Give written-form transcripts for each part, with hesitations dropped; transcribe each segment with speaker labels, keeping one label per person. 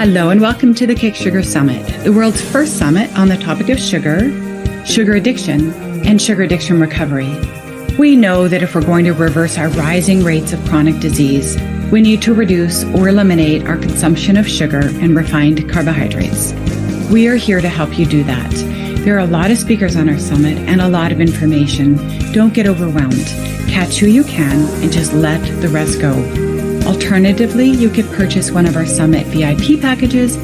Speaker 1: Hello and welcome to the Kick Sugar Summit, the world's first summit on the topic of sugar, sugar addiction, and sugar addiction recovery. We know that if we're going to reverse our rising rates of chronic disease, we need to reduce or eliminate our consumption of sugar and refined carbohydrates. We are here to help you do that. There are a lot of speakers on our summit and a lot of information. Don't get overwhelmed. Catch who you can and just let the rest go. Alternatively, you could purchase one of our Summit VIP packages,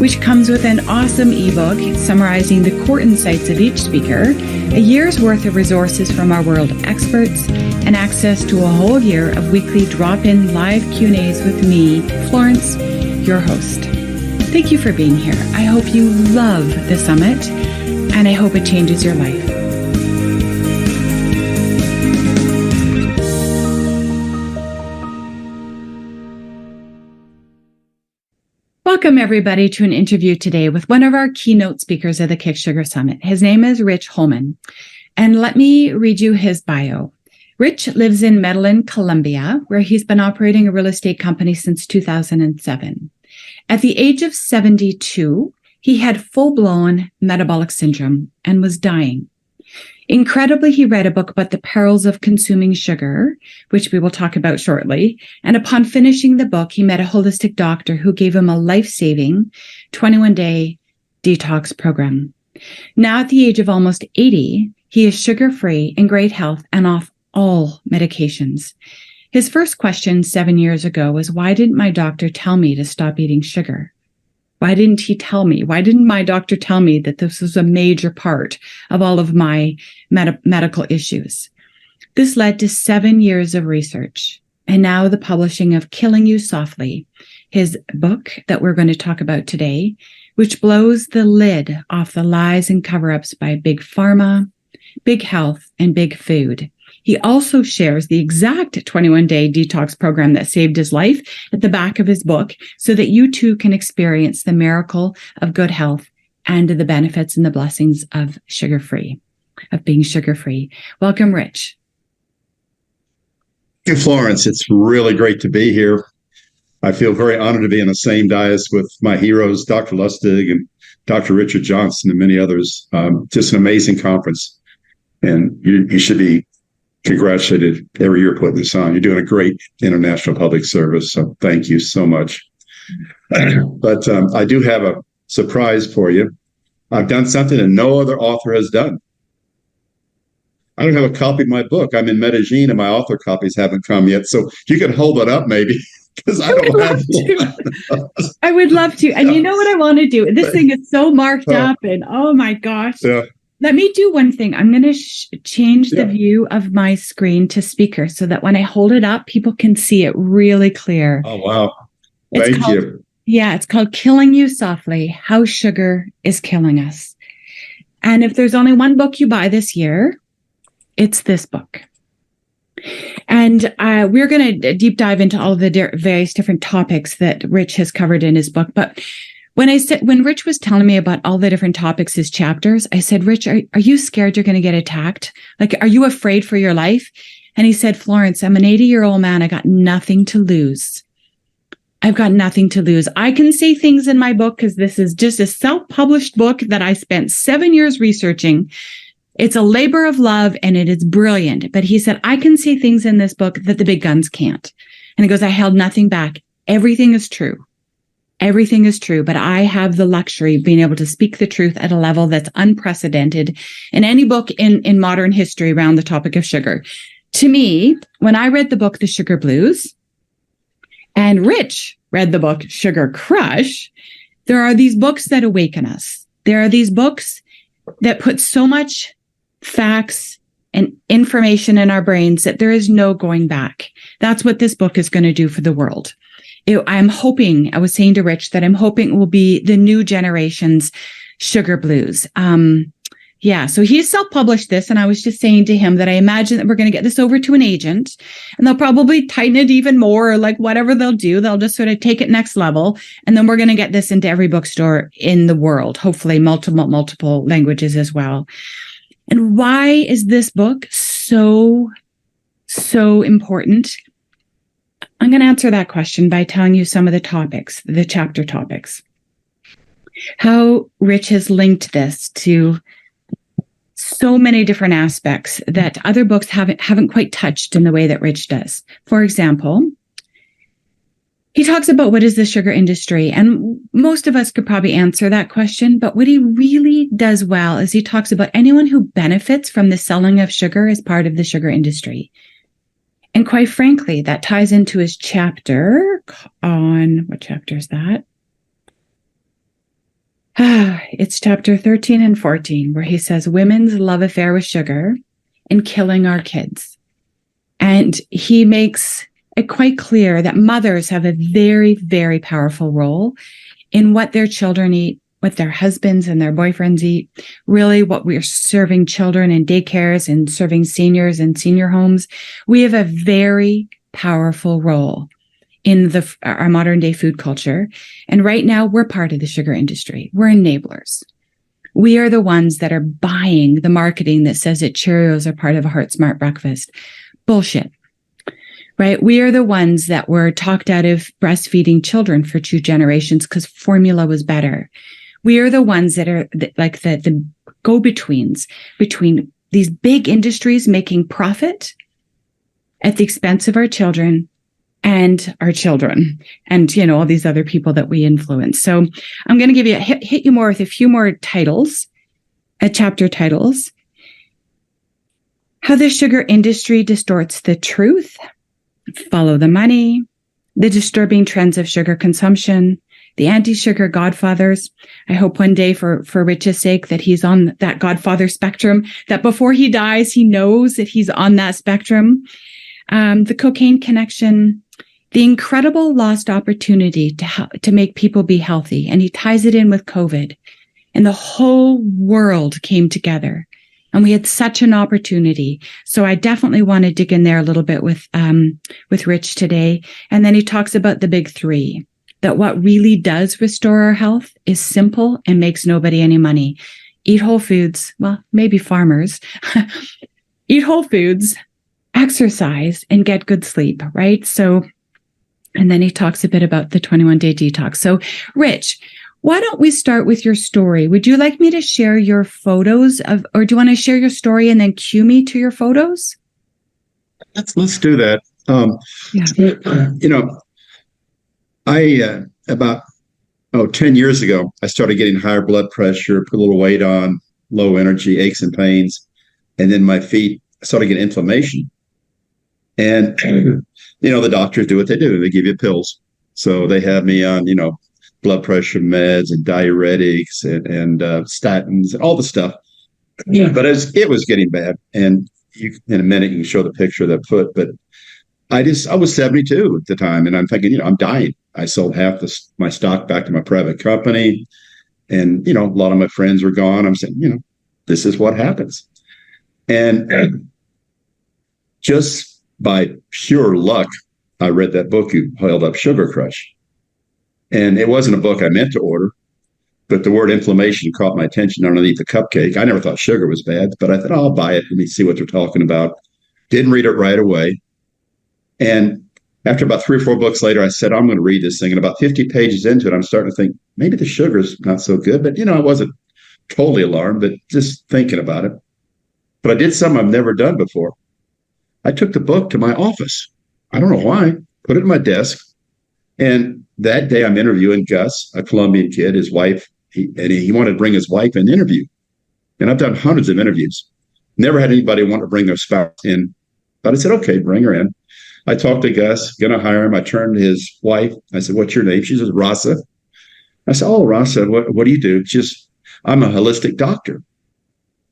Speaker 1: which comes with an awesome ebook summarizing the core insights of each speaker, a year's worth of resources from our world experts, and access to a whole year of weekly drop-in live Q&As with me, Florence, your host. Thank you for being here. I hope you love the summit, and I hope it changes your life. Welcome, everybody, to an interview today with one of our keynote speakers of the Kick Sugar Summit. His name is Rich Holman, and let me read you his bio. Rich lives in Medellin, Colombia, where he's been operating a real estate company since 2007. At the age of 72, he had full-blown metabolic syndrome and was dying. Incredibly, he read a book about the perils of consuming sugar, which we will talk about shortly. And upon finishing the book, he met a holistic doctor who gave him a life-saving 21-day detox program. Now, at the age of almost 80, he is sugar-free, in great health, and off all medications. His first question 7 years ago was, why didn't my doctor tell me to stop eating sugar? Why didn't he tell me? Why didn't my doctor tell me that this was a major part of all of my medical issues? This led to 7 years of research and now the publishing of Killing You Softly, his book that we're going to talk about today, which blows the lid off the lies and cover-ups by Big Pharma, Big Health, and Big Food. He also shares the exact 21-day detox program that saved his life at the back of his book so that you too can experience the miracle of good health and the benefits and the blessings of sugar-free, of being sugar-free. Welcome, Rich.
Speaker 2: Thank you, Florence. It's really great to be here. I feel very honored to be on the same dais with my heroes, Dr. Lustig and Dr. Richard Johnson and many others. Just an amazing conference. And you should be congratulated every year putting this on. You're doing a great international public service, so thank you so much. But I do have a surprise for you. I've done something that no other author has done. I don't have a copy of my book. I'm in Medellin, and my author copies haven't come yet. So you can hold it up, maybe, because I don't have one.
Speaker 1: I would love to. And you know what I want to do? This thing is so marked up, and oh my gosh. Yeah. Let me do one thing. I'm going to change the view of my screen to speaker so that when I hold it up, people can see it really clear.
Speaker 2: Oh, wow. Thank you.
Speaker 1: Yeah, it's called Killing You Softly, How Sugar is Killing Us. And if there's only one book you buy this year, it's this book. And we're going to deep dive into all of the various different topics that Rich has covered in his book. But when Rich was telling me about all the different topics, his chapters, I said, Rich, are you scared you're going to get attacked? Like, are you afraid for your life? And he said, Florence, I'm an 80-year-old man. I got nothing to lose. I've got nothing to lose. I can say things in my book because this is just a self-published book that I spent 7 years researching. It's a labor of love and it is brilliant. But he said, I can say things in this book that the big guns can't. And he goes, I held nothing back. Everything is true. Everything is true, but I have the luxury of being able to speak the truth at a level that's unprecedented in any book in modern history around the topic of sugar. To me, when I read the book, The Sugar Blues, and Rich read the book, Sugar Crush, there are these books that awaken us. There are these books that put so much facts and information in our brains that there is no going back. That's what this book is going to do for the world. I was saying to Rich that I'm hoping it will be the new generation's Sugar Blues. So he self-published this, and I was just saying to him that I imagine that we're going to get this over to an agent, and they'll probably tighten it even more, or like whatever they'll do, they'll just sort of take it next level, and then we're going to get this into every bookstore in the world, hopefully multiple languages as well. And why is this book so important? I'm going to answer that question by telling you some of the topics, the chapter topics. How Rich has linked this to so many different aspects that other books haven't quite touched in the way that Rich does. For example, he talks about what is the sugar industry, and most of us could probably answer that question, but what he really does well is he talks about anyone who benefits from the selling of sugar as part of the sugar industry. And quite frankly, that ties into his chapter on, what chapter is that? It's chapter 13 and 14, where he says women's love affair with sugar and killing our kids. And he makes it quite clear that mothers have a very, very powerful role in what their children eat, what their husbands and their boyfriends eat, really what we're serving children in daycares and serving seniors in senior homes. We have a very powerful role in our modern day food culture. And right now we're part of the sugar industry. We're enablers. We are the ones that are buying the marketing that says that Cheerios are part of a Heart Smart breakfast. Bullshit. Right? We are the ones that were talked out of breastfeeding children for 2 generations because formula was better. We are the ones that are like the go-betweens between these big industries making profit at the expense of our children and all these other people that we influence. So I'm going to give you hit you more with a few more titles, chapter titles. How the sugar industry distorts the truth. Follow the money. The disturbing trends of sugar consumption. The anti-sugar godfathers. I hope one day for Rich's sake that he's on that godfather spectrum, that before he dies, he knows that he's on that spectrum. The cocaine connection, the incredible lost opportunity to make people be healthy. And he ties it in with COVID. And the whole world came together. And we had such an opportunity. So I definitely want to dig in there a little bit with Rich today. And then he talks about the big 3, that what really does restore our health is simple and makes nobody any money. Eat whole foods. Well, maybe farmers. Eat whole foods, exercise, and get good sleep, right? So, and then he talks a bit about the 21-day detox. So, Rich, why don't we start with your story? Would you like me to share your photos or do you want to share your story and then cue me to your photos?
Speaker 2: Let's do that. I about 10 years ago, I started getting higher blood pressure, put a little weight on, low energy, aches and pains, and then my feet started getting inflammation. And the doctors do what they do; they give you pills. So they have me on blood pressure meds and diuretics and statins and all the stuff. Yeah. But it was getting bad. And in a minute, you can show the picture of that foot. But I was 72 at the time, and I'm thinking, I'm dying. I sold half my stock back to my private company, and a lot of my friends were gone. I'm saying, this is what happens. And just by pure luck, I read that book you held up, Sugar Crush. And it wasn't a book I meant to order, but the word inflammation caught my attention underneath the cupcake. I never thought sugar was bad, but I thought, I'll buy it. Let me see what they're talking about. Didn't read it right away. And after about 3 or 4 books later, I said, I'm going to read this thing. And about 50 pages into it, I'm starting to think, maybe the sugar's not so good. But, I wasn't totally alarmed, but just thinking about it. But I did something I've never done before. I took the book to my office. I don't know why. Put it in my desk. And that day I'm interviewing Gus, a Colombian kid, his wife. He wanted to bring his wife in an interview. And I've done hundreds of interviews. Never had anybody want to bring their spouse in. But I said, okay, bring her in. I talked to Gus, going to hire him. I turned to his wife. I said, what's your name? She says, Rasa. I said, oh, Rasa, what do you do? I'm a holistic doctor.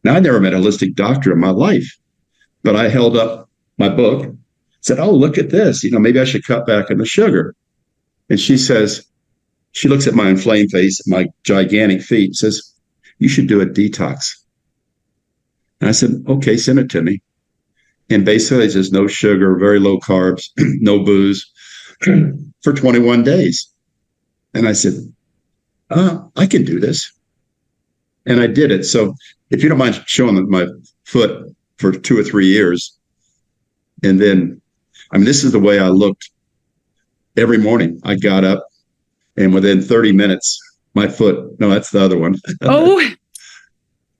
Speaker 2: Now, I never met a holistic doctor in my life. But I held up my book, said, oh, look at this. Maybe I should cut back on the sugar. And she looks at my inflamed face, my gigantic feet, and says, you should do a detox. And I said, okay, send it to me. And basically, it's just no sugar, very low carbs, no booze for 21 days. And I said, I can do this. And I did it. So if you don't mind showing my foot for 2 or 3 years, and then, this is the way I looked every morning I got up, and within 30 minutes, my foot, no, that's the other one.
Speaker 1: Oh,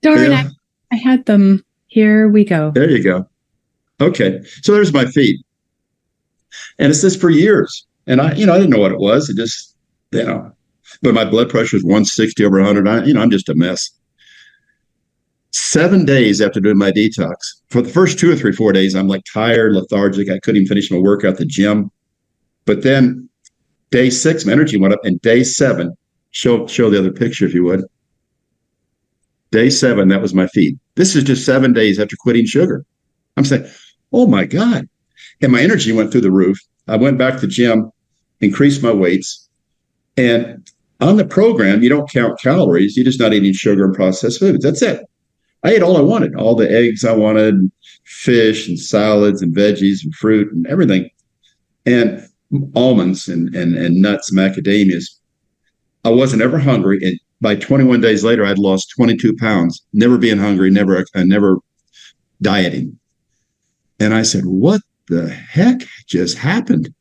Speaker 1: darn,
Speaker 2: Yeah,
Speaker 1: I had them. Here we go.
Speaker 2: there you go. Okay. So there's my feet. And it's this for years. And I didn't know what it was. It just, but my blood pressure was 160 over 100. I'm just a mess. 7 days after doing my detox, for the first 2 or 3, 4 days, I'm like tired, lethargic. I couldn't even finish my workout at the gym. But then day 6, my energy went up. And day 7, show the other picture if you would. Day 7, that was my feet. This is just 7 days after quitting sugar. I'm saying, oh my God. And my energy went through the roof. I went back to the gym, increased my weights. And on the program, you don't count calories. You're just not eating sugar and processed foods. That's it. I ate all I wanted, all the eggs I wanted, fish and salads and veggies and fruit and everything, and almonds and nuts, macadamias. I wasn't ever hungry. And by 21 days later, I'd lost 22 pounds, never being hungry, never dieting. And I said, what the heck just happened?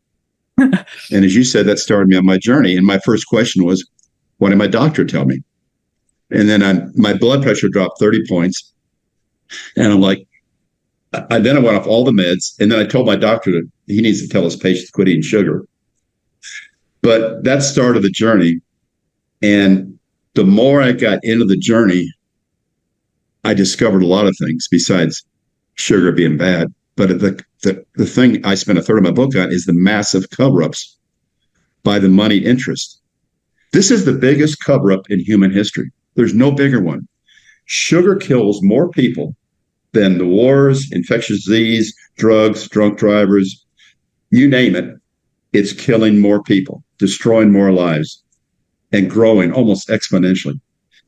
Speaker 2: And as you said, that started me on my journey. And my first question was, what did my doctor tell me? And then my blood pressure dropped 30 points. And I'm like, I went off all the meds. And then I told my doctor that he needs to tell his patients to quit eating sugar. But that started the journey. And the more I got into the journey, I discovered a lot of things besides sugar being bad. But the thing I spent a third of my book on is the massive cover-ups by the moneyed interest. This is the biggest cover-up in human history. There's no bigger one. Sugar kills more people than the wars, infectious disease, drugs, drunk drivers, you name it. It's killing more people, destroying more lives, and growing almost exponentially.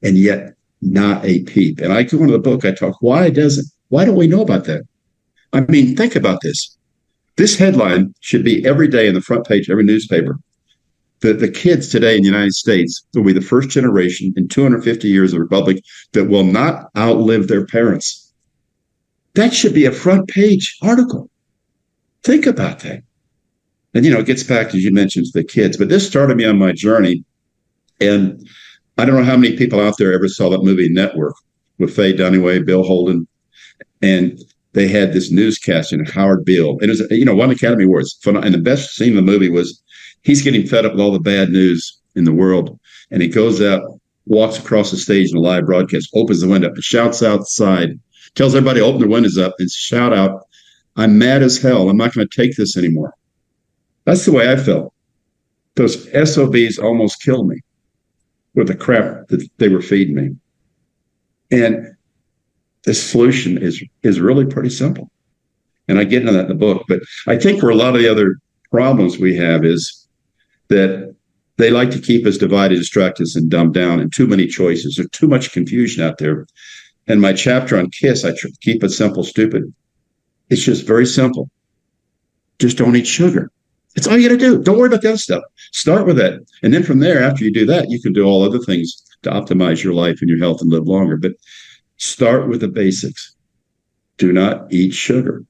Speaker 2: And yet, not a peep. And I go into the book, I talk, why don't we know about that? I mean, think about this. This headline should be every day in the front page of every newspaper. The kids today in the United States will be the first generation in 250 years of the Republic that will not outlive their parents. That should be a front page article. Think about that. And, it gets back, as you mentioned, to the kids. But this started me on my journey. And I don't know how many people out there ever saw that movie Network with Faye Dunaway, Bill Holden. And they had this newscast in Howard Beale. And it was, won Academy Awards. And the best scene in the movie was he's getting fed up with all the bad news in the world. And he goes out, walks across the stage in a live broadcast, opens the window, and shouts outside, tells everybody to open their windows up and shout out, I'm mad as hell. I'm not going to take this anymore. That's the way I felt. Those SOBs almost killed me with the crap that they were feeding me. And the solution is really pretty simple. And I get into that in the book. But I think where a lot of the other problems we have is that they like to keep us divided, distract us, and dumb down, and too many choices. There's too much confusion out there. And my chapter on KISS, I keep it simple, stupid. It's just very simple. Just don't eat sugar. That's all you got to do. Don't worry about the other stuff. Start with that. And then from there, after you do that, you can do all other things to optimize your life and your health and live longer. But start with the basics. Do not eat sugar.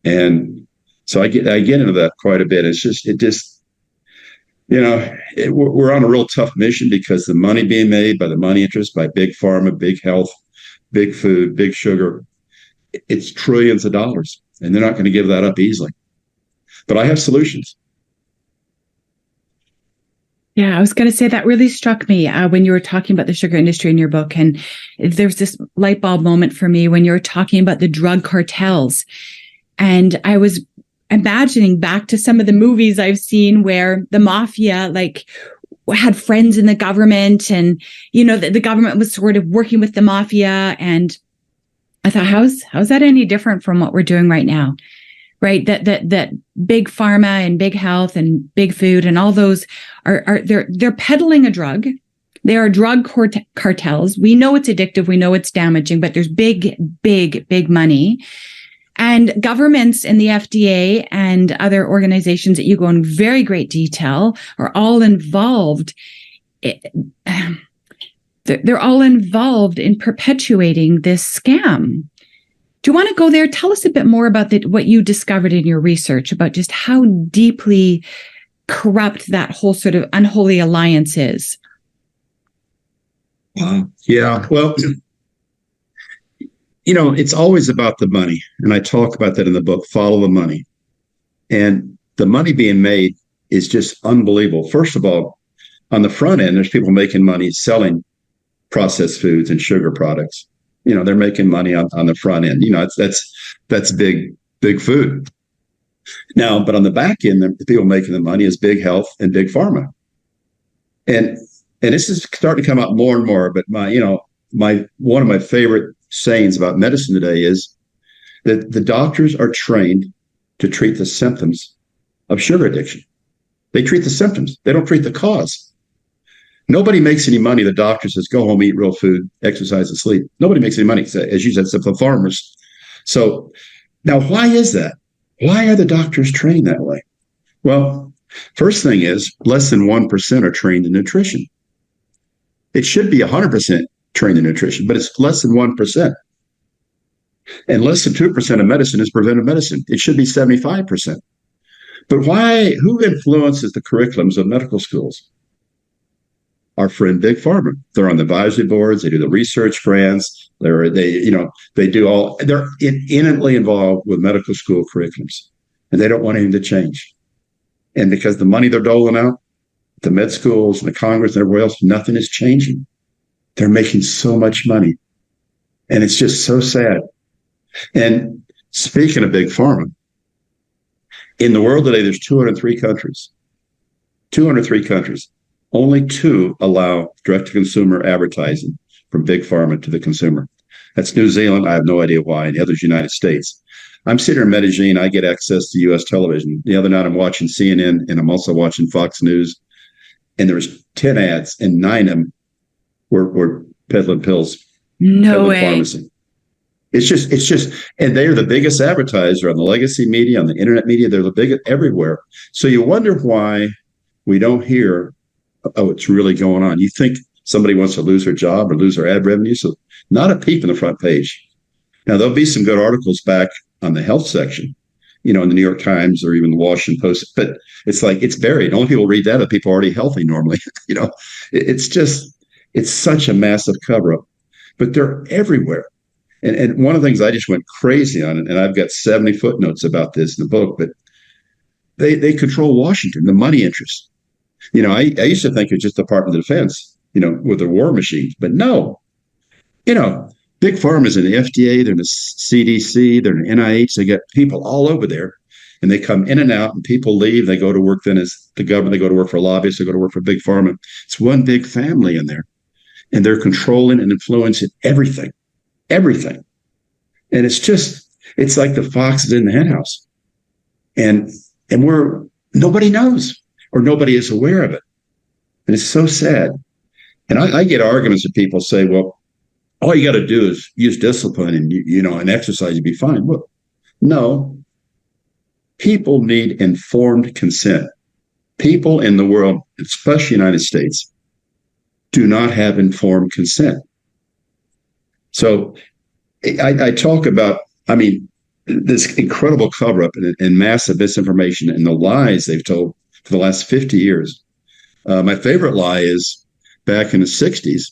Speaker 2: And so I get into that quite a bit. We're on a real tough mission because the money being made by the money interest, by big pharma, big health, big food, big sugar, it's trillions of dollars. And they're not going to give that up easily. But I have solutions.
Speaker 1: Yeah, I was going to say that really struck me when you were talking about the sugar industry in your book. And there's this light bulb moment for me when you were talking about the drug cartels. And I was imagining back to some of the movies I've seen where the mafia had friends in the government, and the government was sort of working with the mafia. And I thought, how's that any different from what we're doing right now? Right, that big pharma and big health and big food and all those they're peddling a drug. They are drug cartels. We know it's addictive. We know it's damaging, but there's big money. And governments and the FDA and other organizations that you go in very great detail are all involved. They're all involved in perpetuating this scam. Do you want to go there? Tell us a bit more about what you discovered in your research about just how deeply corrupt that whole sort of unholy alliance is.
Speaker 2: Yeah. Well, it's always about the money. And I talk about that in the book, Follow the Money. And the money being made is just unbelievable. First of all, on the front end, there's people making money selling processed foods and sugar products. They're making money on the front end. That's big food. Now, but on the back end, the people making the money is big health and big pharma. And this is starting to come out more and more. But one of my favorite sayings about medicine today is that the doctors are trained to treat the symptoms of sugar addiction. They treat the symptoms. They don't treat the cause. Nobody makes any money. The doctor says, go home, eat real food, exercise, and sleep. Nobody makes any money, as you said, except the farmers. So now, why is that? Why are the doctors trained that way? Well, first thing is less than 1% are trained in nutrition. It should be 100% trained in nutrition, but it's less than 1%. And less than 2% of medicine is preventive medicine. It should be 75%. But why? Who influences the curriculums of medical schools? Our friend Big Pharma. They're on the advisory boards. They do the research grants. They're intimately involved with medical school curriculums, and they don't want anything to change. And because the money they're doling out, the med schools and the Congress and everywhere else, nothing is changing. They're making so much money, and it's just so sad. And speaking of Big Pharma, in the world today, there's 203 countries. 203 countries. Only 2 allow direct-to-consumer advertising from Big Pharma to the consumer. That's New Zealand. I have no idea why. And the other's United States. I'm sitting in Medellin. I get access to U.S. television. The other night, I'm watching CNN, and I'm also watching Fox News. And there was 10 ads, and 9 of them were peddling pills.
Speaker 1: No way.
Speaker 2: Pharmacy. It's just, and they are the biggest advertiser on the legacy media, on the internet media. They're the biggest everywhere. So you wonder why we don't hear, oh, it's really going on. You think somebody wants to lose their job or lose their ad revenue. So not a peep in the front page. Now, there'll be some good articles back on the health section, in the New York Times or even the Washington Post, but it's like it's buried. Only people read that are people already healthy normally. It's such a massive cover up, but they're everywhere. And one of the things I just went crazy on, and I've got 70 footnotes about this in the book, but they control Washington, the money interest. I used to think it was just the Department of Defense, with their war machines, but no. Big Pharma is in the FDA, they're in the CDC, they're in the NIH, they got people all over there, and they come in and out, and people leave, they go to work then as the government, they go to work for lobbyists, they go to work for Big Pharma. It's one big family in there, and they're controlling and influencing everything. And it's like the fox is in the henhouse, and nobody knows, or nobody is aware of it. And it's so sad. And I get arguments with people say, well, all you got to do is use discipline and exercise, you'll be fine. Well, no, people need informed consent. People in the world, especially the United States, do not have informed consent. So I talk about, this incredible cover-up and massive misinformation and the lies they've told for the last 50 years. My favorite lie is back in the 60s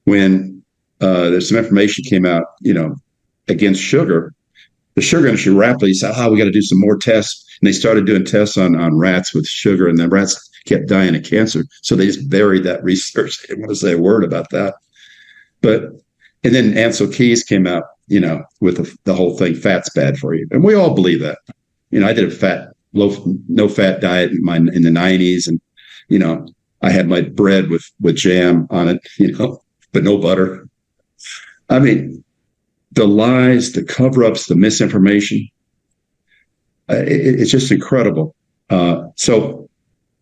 Speaker 2: when there's some information came out, against sugar. The sugar industry rapidly said, we got to do some more tests. And they started doing tests on rats with sugar, and the rats kept dying of cancer. So they just buried that research. They didn't want to say a word about that. And then Ansel Keys came out, with the whole thing, fat's bad for you. And we all believe that. I did a no fat diet in the 90s. And, I had my bread with jam on it, but no butter. The lies, the cover-ups, the misinformation, it's just incredible. So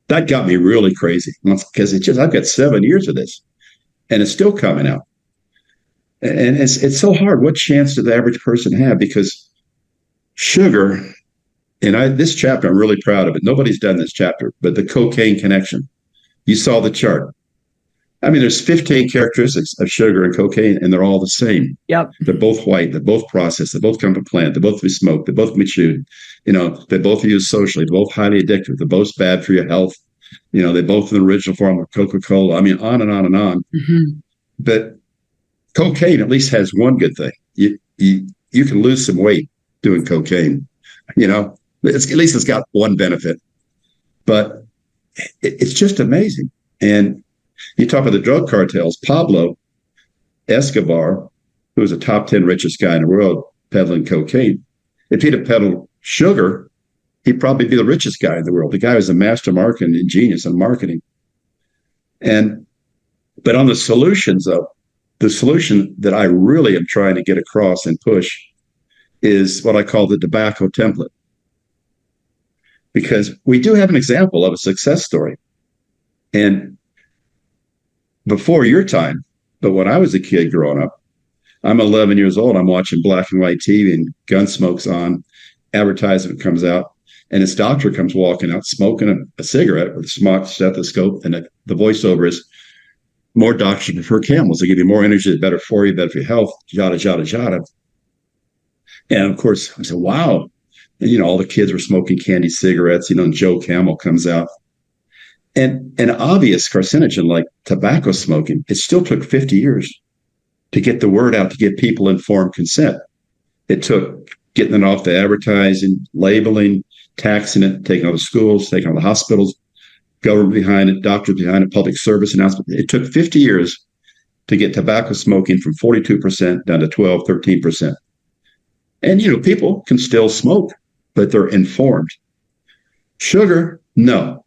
Speaker 2: that got me really crazy because I've got 7 years of this, and it's still coming out. And it's so hard. What chance does the average person have? Because sugar, and this chapter, I'm really proud of it. Nobody's done this chapter, but the cocaine connection. You saw the chart. I mean, there's 15 characteristics of sugar and cocaine, and they're all the same.
Speaker 1: Yep.
Speaker 2: They're both white. They're both processed. They both come from a plant. They both be smoked. They both be chewed. They both are used socially. They're both highly addictive. They're both bad for your health. They both in the original form of Coca-Cola. I mean, on and on and on.
Speaker 1: Mm-hmm.
Speaker 2: But cocaine at least has one good thing. You can lose some weight doing cocaine. At least it's got one benefit. But it's just amazing. And you talk about the drug cartels. Pablo Escobar, who was the top 10 richest guy in the world peddling cocaine, if he'd have peddled sugar, he'd probably be the richest guy in the world. The guy was a master marketing and genius in marketing. But on the solutions, though, the solution that I really am trying to get across and push is what I call the tobacco template. Because we do have an example of a success story. And before your time, but when I was a kid growing up, I'm 11 years old. I'm watching black and white TV and Gunsmoke's on. Advertisement comes out, and this doctor comes walking out smoking a cigarette with a smock stethoscope. And the voiceover is, more doctors prefer Camels. They give you more energy, they're better for you, better for your health, yada, yada, yada. And of course, I said, wow. And, all the kids were smoking candy cigarettes, and Joe Camel comes out. And an obvious carcinogen like tobacco smoking, it still took 50 years to get the word out, to get people informed consent. It took getting it off the advertising, labeling, taxing it, taking all the schools, taking all the hospitals, government behind it, doctors behind it, public service announcement. It took 50 years to get tobacco smoking from 42% down to 12, 13%. And, people can still smoke, but they're informed. Sugar, no.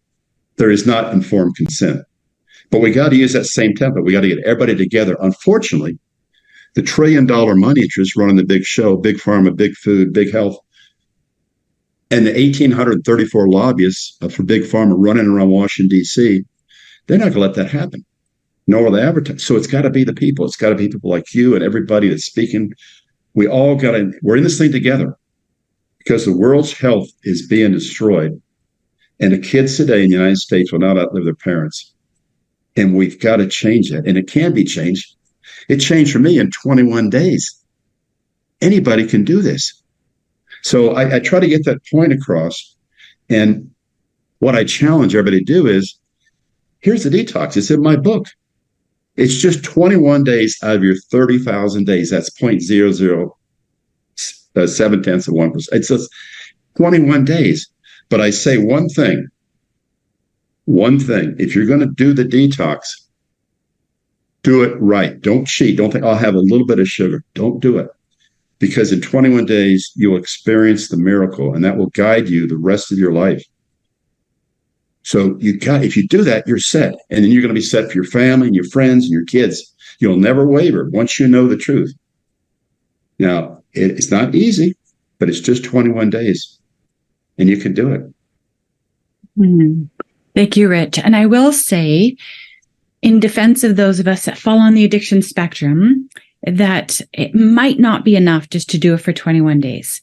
Speaker 2: There is not informed consent. But we got to use that same template. We got to get everybody together. Unfortunately, the $1 trillion money interests running the big show, big pharma, big food, big health, and the 1,834 lobbyists for big pharma running around Washington, D.C., they're not going to let that happen, nor will they advertise. So it's got to be the people. It's got to be people like you and everybody that's speaking. We all got to, we're in this thing together because the world's health is being destroyed. And the kids today in the United States will not outlive their parents. And we've got to change that. And it can be changed. It changed for me in 21 days. Anybody can do this. So I try to get that point across. And what I challenge everybody to do is, here's the detox. It's in my book. It's just 21 days out of your 30,000 days. That's 0.007 tenths of 1%. It's just 21 days. But I say one thing. If you're going to do the detox, do it right. Don't cheat. Don't think, I'll have a little bit of sugar. Don't do it. Because in 21 days, you'll experience the miracle, and that will guide you the rest of your life. So if you do that, you're set. And then you're going to be set for your family and your friends and your kids. You'll never waver once you know the truth. Now, it's not easy, but it's just 21 days. And you can do it.
Speaker 1: Mm-hmm. Thank you, Rich. And I will say, in defense of those of us that fall on the addiction spectrum, that it might not be enough just to do it for 21 days.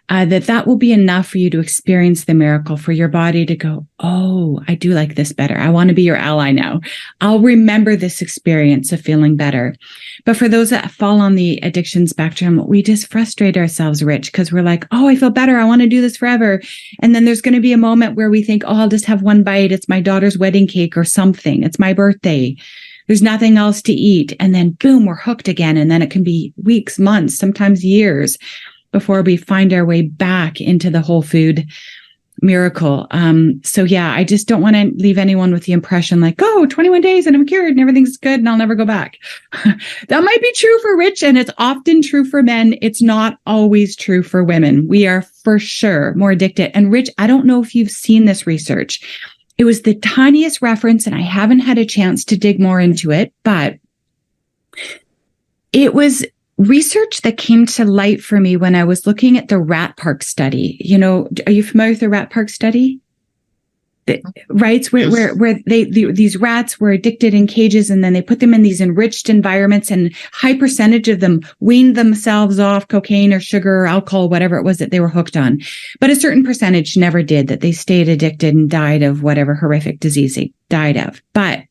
Speaker 1: That will be enough for you to experience the miracle, for your body to go, oh, I do like this better. I want to be your ally now. I'll remember this experience of feeling better. But for those that fall on the addiction spectrum, we just frustrate ourselves, Rich, because we're like, oh, I feel better. I want to do this forever. And then there's going to be a moment where we think, oh, I'll just have one bite. It's my daughter's wedding cake or something. It's my birthday. There's nothing else to eat. And then boom, we're hooked again. And then it can be weeks, months, sometimes years before we find our way back into the whole food miracle. So yeah, I just don't want to leave anyone with the impression like, oh, 21 days and I'm cured and everything's good and I'll never go back. That might be true for Rich, and it's often true for men. It's not always true for women. We are for sure more addicted. And Rich, I don't know if you've seen this research. It was the tiniest reference, and I haven't had a chance to dig more into it, but it was research that came to light for me when I was looking at the rat park study. Are you familiar with the rat park study? Right, where these rats were addicted in cages, and then they put them in these enriched environments, and high percentage of them weaned themselves off cocaine or sugar or alcohol, whatever it was that they were hooked on. But a certain percentage never did, that they stayed addicted and died of whatever horrific disease they died of. But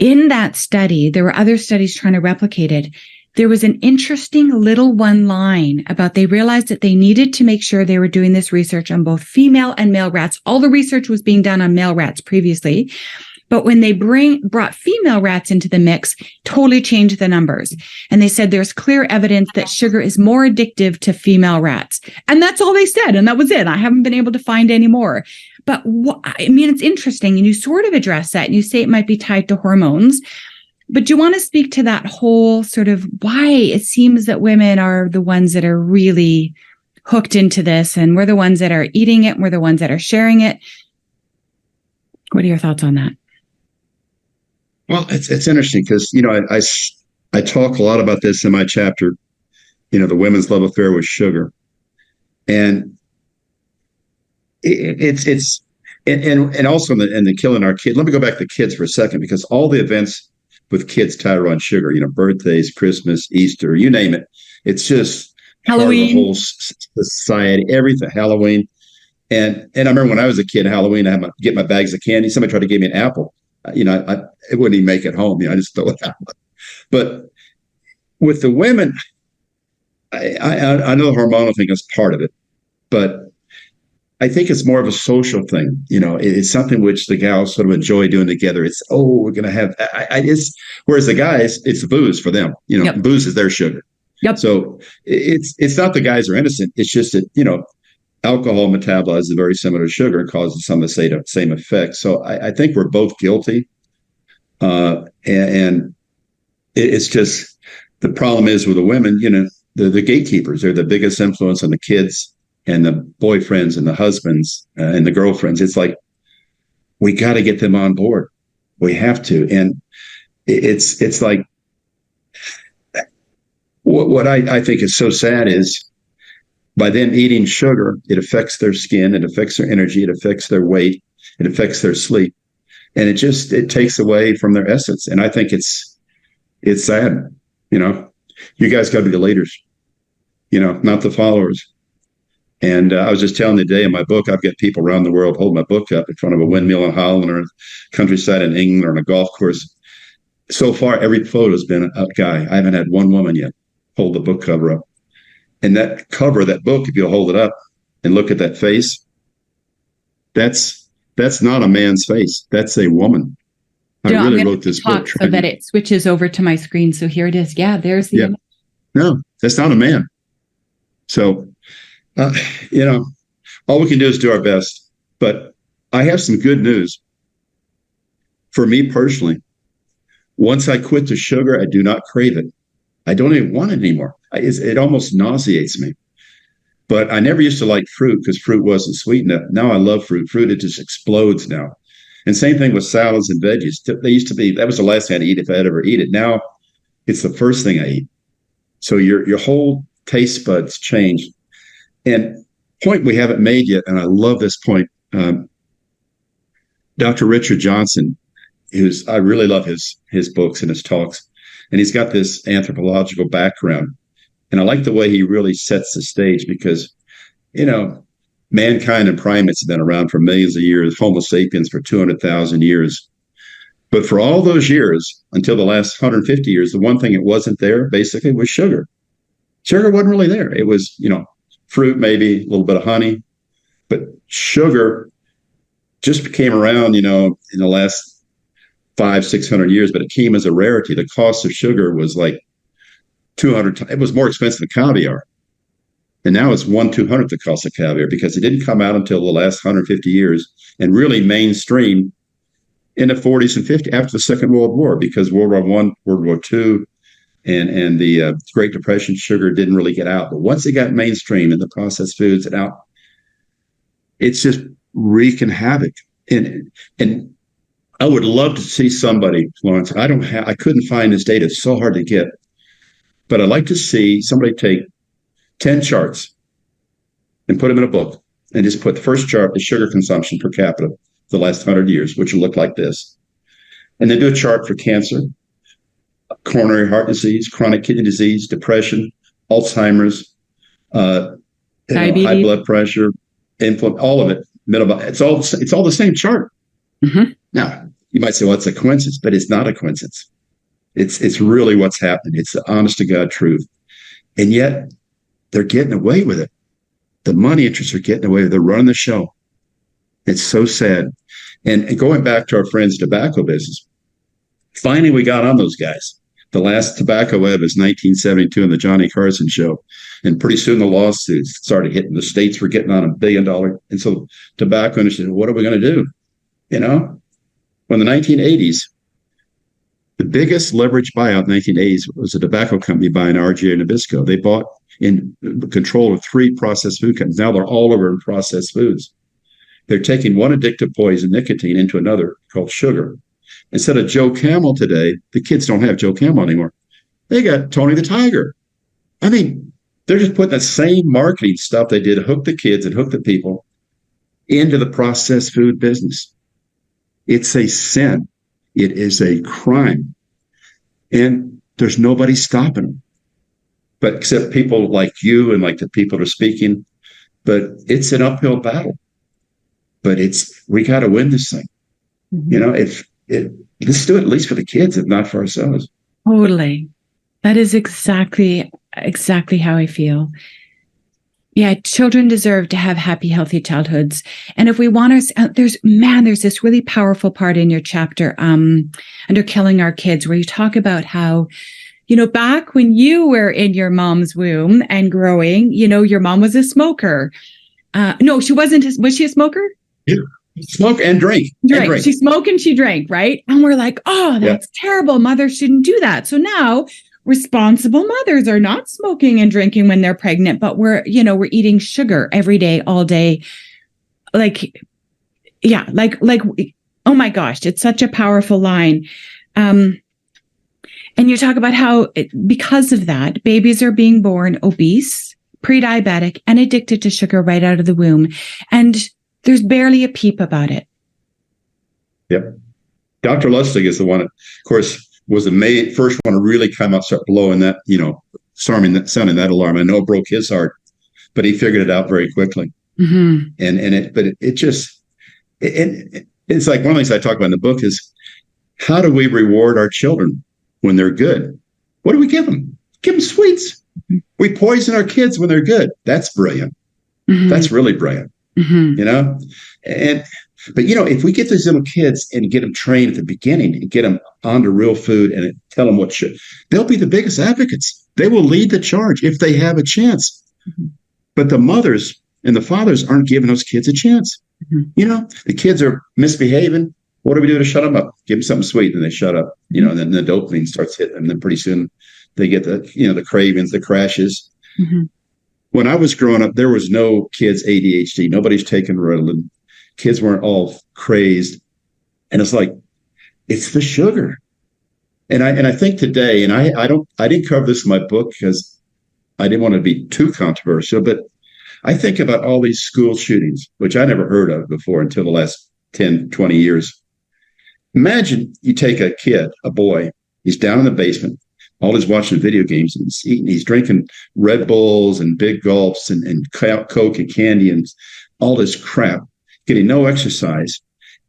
Speaker 1: in that study, there were other studies trying to replicate it. There was an interesting little one line about they realized that they needed to make sure they were doing this research on both female and male rats. All the research was being done on male rats previously. But when they brought female rats into the mix, totally changed the numbers. And they said there's clear evidence that sugar is more addictive to female rats. And that's all they said. And that was it. I haven't been able to find any more. But it's interesting. And you sort of address that and you say it might be tied to hormones. But do you want to speak to that whole sort of why it seems that women are the ones that are really hooked into this and we're the ones that are eating it and we're the ones that are sharing it? What are your thoughts on that?
Speaker 2: Well, it's interesting because, I talk a lot about this in my chapter, the women's love affair with sugar. And it's also in the killing our kids. Let me go back to kids for a second, because all the events with kids tied around sugar, birthdays, Christmas, Easter, you name it. It's just
Speaker 1: Halloween,
Speaker 2: part of the whole society, everything, Halloween. And I remember when I was a kid, Halloween, I had to get my bags of candy. Somebody tried to give me an apple. It wouldn't even make it home. I just throw it out. But with the women, I know the hormonal thing is part of it, but I think it's more of a social thing. It's something which the gals sort of enjoy doing together. It's, we're going to have, whereas the guys, it's booze for them.
Speaker 1: Yep.
Speaker 2: Booze is their sugar.
Speaker 1: Yep.
Speaker 2: So it's not the guys are innocent. It's just that, alcohol metabolizes very similar to sugar and causes some of the same effects. So I think we're both guilty. And it's just, the problem is with the women, the gatekeepers, they're the biggest influence on the kids and the boyfriends and the husbands and the girlfriends. It's like, we got to get them on board. We have to. And it's like, what I think is so sad is by them eating sugar, it affects their skin, it affects their energy, it affects their weight, it affects their sleep. And it takes away from their essence. And I think it's sad. You guys got to be the leaders, not the followers. And I was just telling the day in my book, I've got people around the world holding my book up in front of a windmill in Holland or a countryside in England or on a golf course. So far, every photo has been a guy. I haven't had one woman yet hold the book cover up. And that cover, that book, if you'll hold it up and look at that face, that's not a man's face. That's a woman. I really wrote this book
Speaker 1: so that it switches over to my screen. So here it is. Yeah, there's the image.
Speaker 2: No, that's not a man. So, all we can do is do our best. But I have some good news. For me personally, once I quit the sugar, I do not crave it. I don't even want it anymore. It almost nauseates me. But I never used to like fruit because fruit wasn't sweet enough. Now I love fruit. Fruit, it just explodes now. And same thing with salads and veggies. They used to be, that was the last thing I'd eat if I'd ever eat it. Now it's the first thing I eat. So your whole taste buds change. And point we haven't made yet, and I love this point. Dr. Richard Johnson, I really love his books and his talks. And he's got this anthropological background. And I like the way he really sets the stage because, mankind and primates have been around for millions of years, Homo sapiens for 200,000 years. But for all those years, until the last 150 years, the one thing that wasn't there basically was sugar. Sugar wasn't really there. It was, fruit, maybe a little bit of honey. But sugar just came around, in the last 500-600 years, but it came as a rarity. The cost of sugar was like 200. It was more expensive than caviar, and now it's 1/200 the cost of caviar because it didn't come out until the last 150 years and really mainstream in the 40s and 50s after the Second World War, because World War I, World War II, and the Great Depression, sugar didn't really get out. But once it got mainstream and the processed foods and out, it's just wreaking havoc. And I would love to see somebody, Florence. I couldn't find this data. It's so hard to get. But I'd like to see somebody take 10 charts and put them in a book and just put the first chart, the sugar consumption per capita, the last 100 years, which will look like this. And then do a chart for cancer, coronary heart disease, chronic kidney disease, depression, Alzheimer's, diabetes, high blood pressure, all of it. It's all the same chart.
Speaker 1: Mm-hmm.
Speaker 2: Now, You might say, well, it's a coincidence, but it's not a coincidence. It's really what's happening. It's the honest to God truth. And yet they're getting away with it. The money interests are getting away with it. They're running the show. It's so sad. And going back to our friends' tobacco business, finally we got on those guys. The last tobacco web is 1972 in the Johnny Carson show. And pretty soon the lawsuits started hitting. The states were getting on $1 billion. And so tobacco industry said, what are we going to do? You know, when the 1980s, the biggest leverage buyout in the 1980s was a tobacco company buying RGA and Nabisco. They bought in control of 3 processed food companies. Now they're all over in processed foods. They're taking one addictive poison, nicotine, into another called sugar. Instead of Joe Camel today, the kids don't have Joe Camel anymore. They got Tony the Tiger. I mean, they're just putting that same marketing stuff they did to hook the kids and hook the people into the processed food business. It's a sin. It is a crime. And there's nobody stopping them. But except people like you and like the people that are speaking. But it's an uphill battle. But we got to win this thing. Mm-hmm. You know, let's do it at least for the kids, if not for ourselves.
Speaker 1: Totally. That is exactly how I feel. Yeah, children deserve to have happy, healthy childhoods. And if we want there's this really powerful part in your chapter under Killing Our Kids, where you talk about how, you know, back when you were in your mom's womb and growing, you know, your mom was a smoker. No, she wasn't. Was she a smoker?
Speaker 2: Yeah. Smoke and drink.
Speaker 1: Drink. She smoked and she drank, right? And we're like, oh, that's terrible. Mothers shouldn't do that. So now responsible mothers are not smoking and drinking when they're pregnant, but we're eating sugar every day, all day. Like, oh my gosh, it's such a powerful line. And you talk about how because of that, babies are being born obese, pre-diabetic, and addicted to sugar right out of the womb. And there's barely a peep about it.
Speaker 2: Yep. Dr. Lustig is the one, of course, was the first one to really come out, start blowing that, sounding that alarm. I know it broke his heart, but he figured it out very quickly. Mm-hmm. It's like one of the things I talk about in the book is, how do we reward our children when they're good? What do we give them? Give them sweets. Mm-hmm. We poison our kids when they're good. That's brilliant. Mm-hmm. That's really brilliant. Mm-hmm. But if we get these little kids and get them trained at the beginning and get them onto real food and tell them they'll be the biggest advocates. They will lead the charge if they have a chance. Mm-hmm. But the mothers and the fathers aren't giving those kids a chance. Mm-hmm. The kids are misbehaving. What do we do to shut them up? Give them something sweet and they shut up. And then the dopamine starts hitting them. And then pretty soon they get the cravings, the crashes. Mm-hmm. When I was growing up, there was no kids ADHD. Nobody's taking Ritalin. Kids weren't all crazed. And it's like, it's the sugar. And I think today, and I didn't cover this in my book because I didn't want to be too controversial, but I think about all these school shootings, which I never heard of before until the last 10, 20 years. Imagine you take a kid, a boy, he's down in the basement. All he's watching video games and he's eating, he's drinking Red Bulls and big gulps and Coke and candy and all this crap, getting no exercise.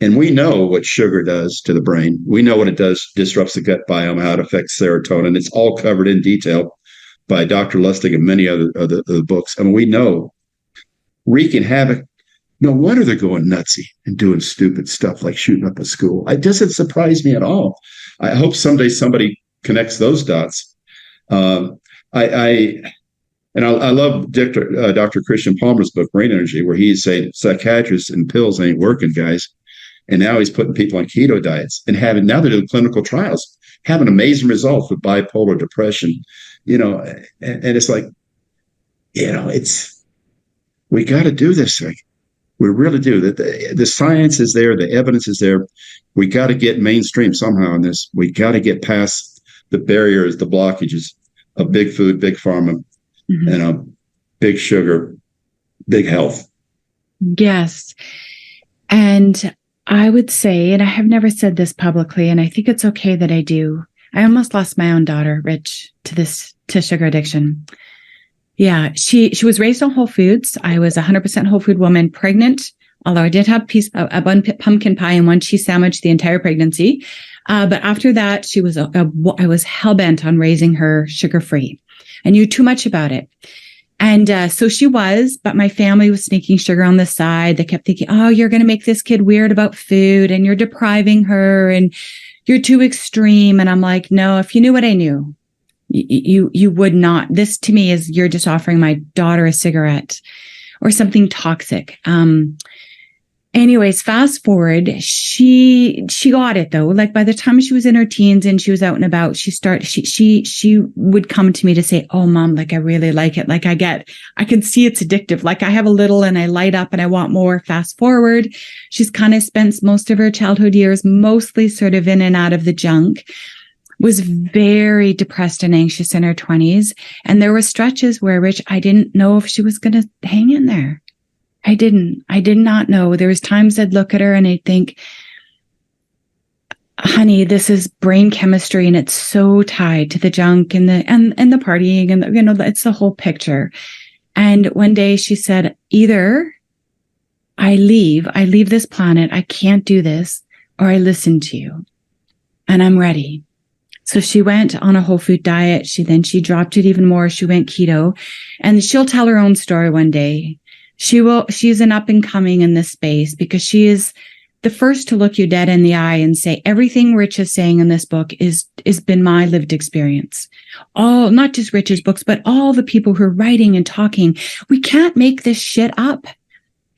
Speaker 2: And we know what sugar does to the brain. We know what it does, disrupts the gut biome, how it affects serotonin. It's all covered in detail by Dr. Lustig and many other books. I mean, we know wreaking havoc. No wonder they're going nutsy and doing stupid stuff like shooting up a school. It doesn't surprise me at all. I hope someday somebody connects those dots. I love Dr. Christian Palmer's book, Brain Energy, where he's saying psychiatrists and pills ain't working, guys. And now he's putting people on keto diets and now they're doing clinical trials, having amazing results with bipolar depression, and it's like, we got to do this thing. We really do. The science is there. The evidence is there. We got to get mainstream somehow in this. We got to get past the barriers, the blockages of big food, big pharma, mm-hmm. and big sugar, big health.
Speaker 1: Yes. And I would say, and I have never said this publicly, and I think it's okay that I do. I almost lost my own daughter, Rich, to sugar addiction. Yeah, she was raised on whole foods. I was 100% whole food woman, pregnant although I did have a pumpkin pie and one cheese sandwich the entire pregnancy. But after that, I was hell-bent on raising her sugar-free. I knew too much about it. And so she was, but my family was sneaking sugar on the side. They kept thinking, oh, you're going to make this kid weird about food and you're depriving her and you're too extreme. And I'm like, no, if you knew what I knew, you would not. This to me is you're just offering my daughter a cigarette or something toxic. Anyways, fast forward, she got it though. Like by the time she was in her teens and she was out and about, she would come to me to say, oh mom, like I really like it. Like I can see it's addictive. Like I have a little and I light up and I want more. Fast forward, she's kind of spent most of her childhood years mostly sort of in and out of the junk, was very depressed and anxious in her 20s. And there were stretches where, Rich, I didn't know if she was going to hang in there. I did not know. There was times I'd look at her and I'd think, honey, this is brain chemistry and it's so tied to the junk and the partying and it's the whole picture. And one day she said, either I leave this planet, I can't do this, or I listen to you and I'm ready. So she went on a whole food diet. She dropped it even more. She went keto, and she'll tell her own story one day. She's an up and coming in this space because she is the first to look you dead in the eye and say, everything Rich is saying in this book is been my lived experience. All, not just Rich's books, but all the people who are writing and talking. We can't make this shit up.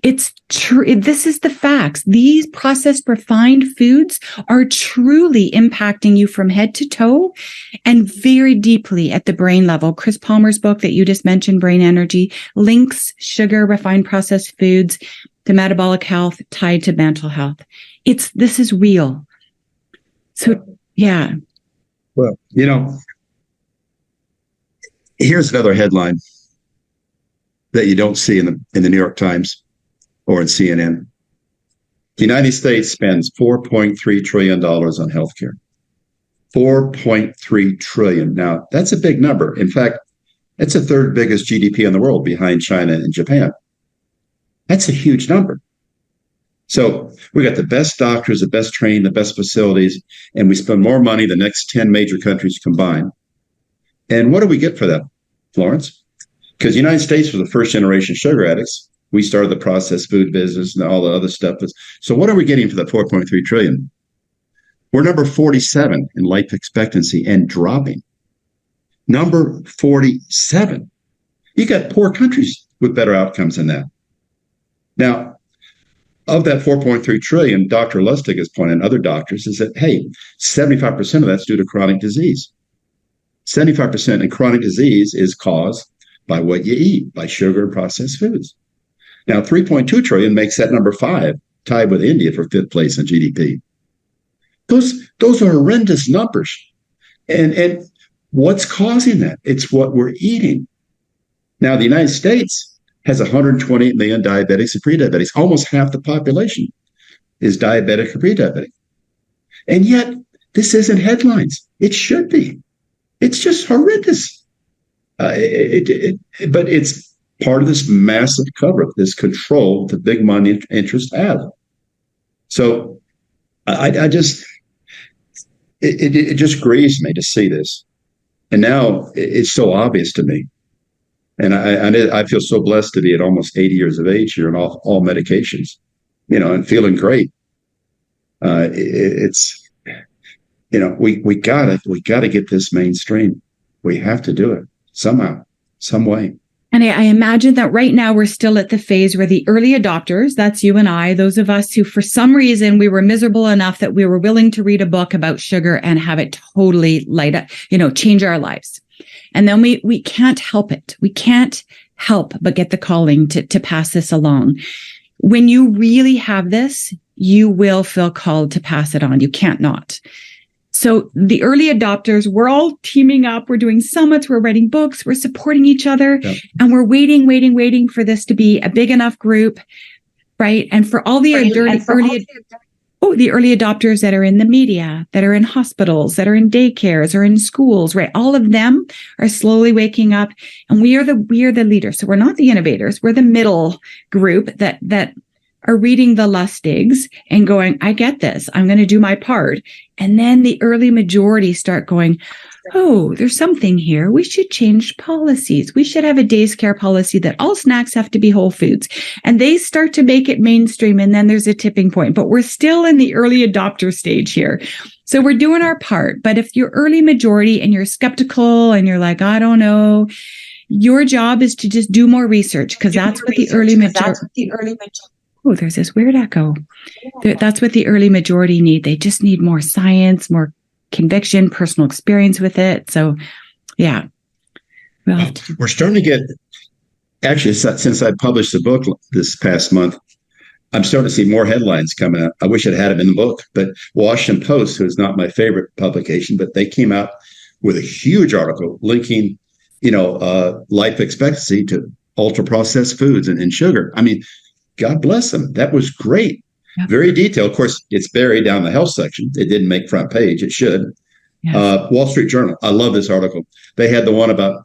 Speaker 1: It's true. This is the facts. These processed, refined foods are truly impacting you from head to toe and very deeply at the brain level. Chris Palmer's book that you just mentioned, Brain Energy, links sugar, refined processed foods to metabolic health tied to mental health. This is real. So, yeah.
Speaker 2: Well, here's another headline that you don't see in the New York Times or in CNN. The United States spends $4.3 trillion on healthcare. $4.3 trillion. Now, that's a big number. In fact, it's the third biggest GDP in the world behind China and Japan. That's a huge number. So we got the best doctors, the best trained, the best facilities, and we spend more money than the next 10 major countries combined. And what do we get for that, Florence? Because the United States was the first generation sugar addicts. We started the processed food business and all the other stuff. So what are we getting for that 4.3 trillion? We're number 47 in life expectancy and dropping. Number 47. You got poor countries with better outcomes than that. Now, of that 4.3 trillion, Dr. Lustig has pointed, and other doctors, is that, hey, 75% of that's due to chronic disease. 75% in chronic disease is caused by what you eat, by sugar and processed foods. Now, 3.2 trillion makes that number 5, tied with India for 5th place in GDP. Those are horrendous numbers. And what's causing that? It's what we're eating. Now, the United States has 128 million diabetics and pre-diabetics. Almost half the population is diabetic or pre-diabetic. And yet, this isn't headlines. It should be. It's just horrendous. But it's part of this massive cover-up, this control that big money interests have. So it just grieves me to see this. And now it's so obvious to me. And I feel so blessed to be at almost 80 years of age here and all medications, and feeling great. We gotta get this mainstream. We have to do it somehow, some way.
Speaker 1: And I imagine that right now we're still at the phase where the early adopters, that's you and I, those of us who for some reason we were miserable enough that we were willing to read a book about sugar and have it totally light up, change our lives. And then we can't help it. We can't help but get the calling to pass this along. When you really have this, you will feel called to pass it on. You can't not. So the early adopters, we're all teaming up. We're doing summits. We're writing books. We're supporting each other. Yep. And we're waiting for this to be a big enough group, right? And for all the early adopters that are in the media, that are in hospitals, that are in daycares or in schools, right? All of them are slowly waking up, and we are the leaders. So we're not the innovators. We're the middle group that are reading the Lustigs and going, I get this. I'm going to do my part. And then the early majority start going, oh, there's something here. We should change policies. We should have a day's care policy that all snacks have to be whole foods. And they start to make it mainstream. And then there's a tipping point. But we're still in the early adopter stage here. So we're doing our part. But if you're early majority and you're skeptical and you're like, I don't know, your job is to just do more research, because that's what the early majority. Oh, there's this weird echo. That's what the early majority need. They just need more science, more conviction, personal experience with it. So, yeah.
Speaker 2: We're starting to get, actually, since I published the book this past month, I'm starting to see more headlines coming out. I wish I'd had them in the book, but Washington Post, who is not my favorite publication, but they came out with a huge article linking, life expectancy to ultra-processed foods and sugar. I mean, God bless them. That was great. Yep. Very detailed. Of course, it's buried down the health section. It didn't make front page. It should. Yes. Wall Street Journal. I love this article. They had the one about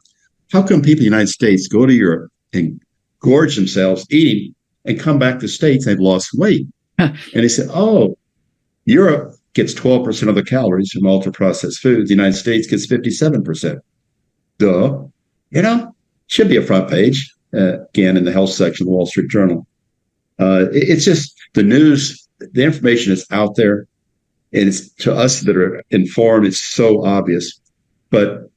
Speaker 2: how come people in the United States go to Europe and gorge themselves eating and come back to the States and they've lost weight. And they said, oh, Europe gets 12% of the calories from ultra-processed foods. The United States gets 57%. Duh. Should be a front page, again, in the health section of the Wall Street Journal. It's just the news, the information is out there, and it's to us that are informed, it's so obvious. But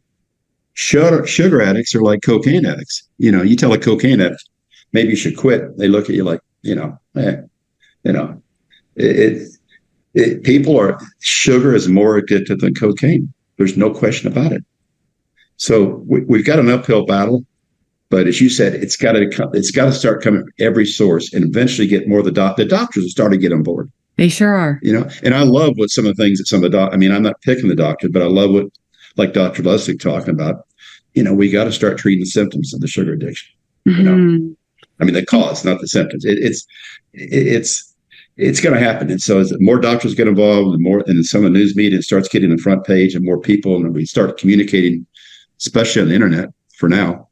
Speaker 2: sugar addicts are like cocaine addicts. You tell a cocaine addict, maybe you should quit. They look at you like, sugar is more addictive than cocaine. There's no question about it. So we've got an uphill battle. But as you said, it's got to start coming from every source, and eventually get more of the doctors are starting to get on board.
Speaker 1: They sure are.
Speaker 2: And I love what some of the things that some of the I'm not picking the doctor, but I love what, like Dr. Lustig talking about, we got to start treating the symptoms of the sugar addiction.
Speaker 1: Mm-hmm.
Speaker 2: The cause, not the symptoms. It's going to happen. And so as more doctors get involved, and some of the news media starts getting the front page, and more people, and we start communicating, especially on the internet for now.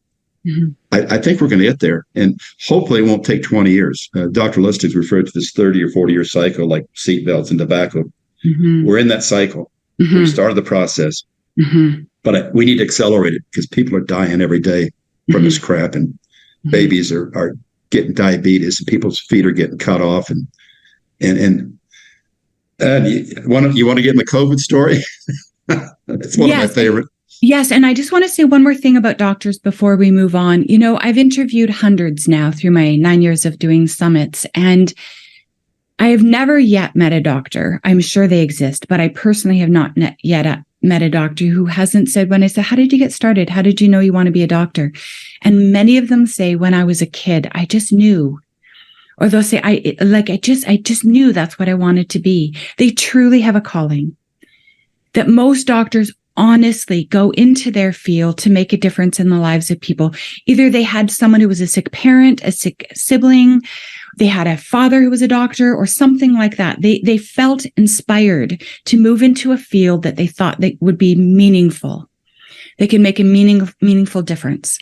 Speaker 2: Mm-hmm. I think we're going to get there, and hopefully it won't take 20 years. Dr. Lustig's referred to this 30 or 40 year cycle, like seatbelts and tobacco. Mm-hmm. We're in that cycle. Mm-hmm. We started the process, mm-hmm. but we need to accelerate it, because people are dying every day from this crap, and babies are getting diabetes, and people's feet are getting cut off, and you want to get in the COVID story? It's one of my favorite.
Speaker 1: Yes. And I just want to say one more thing about doctors before we move on. I've interviewed hundreds now through my 9 years of doing summits, and I have never yet met a doctor. I'm sure they exist, but I personally have not yet met a doctor who hasn't said, when I said, how did you get started? How did you know you want to be a doctor? And many of them say, when I was a kid, I just knew. Or they'll say, I just knew that's what I wanted to be. They truly have a calling. That most doctors honestly go into their field to make a difference in the lives of people. Either they had someone who was a sick parent, a sick sibling, they had a father who was a doctor, or something like that. They felt inspired to move into a field that they thought that would be meaningful. They can make a meaningful difference.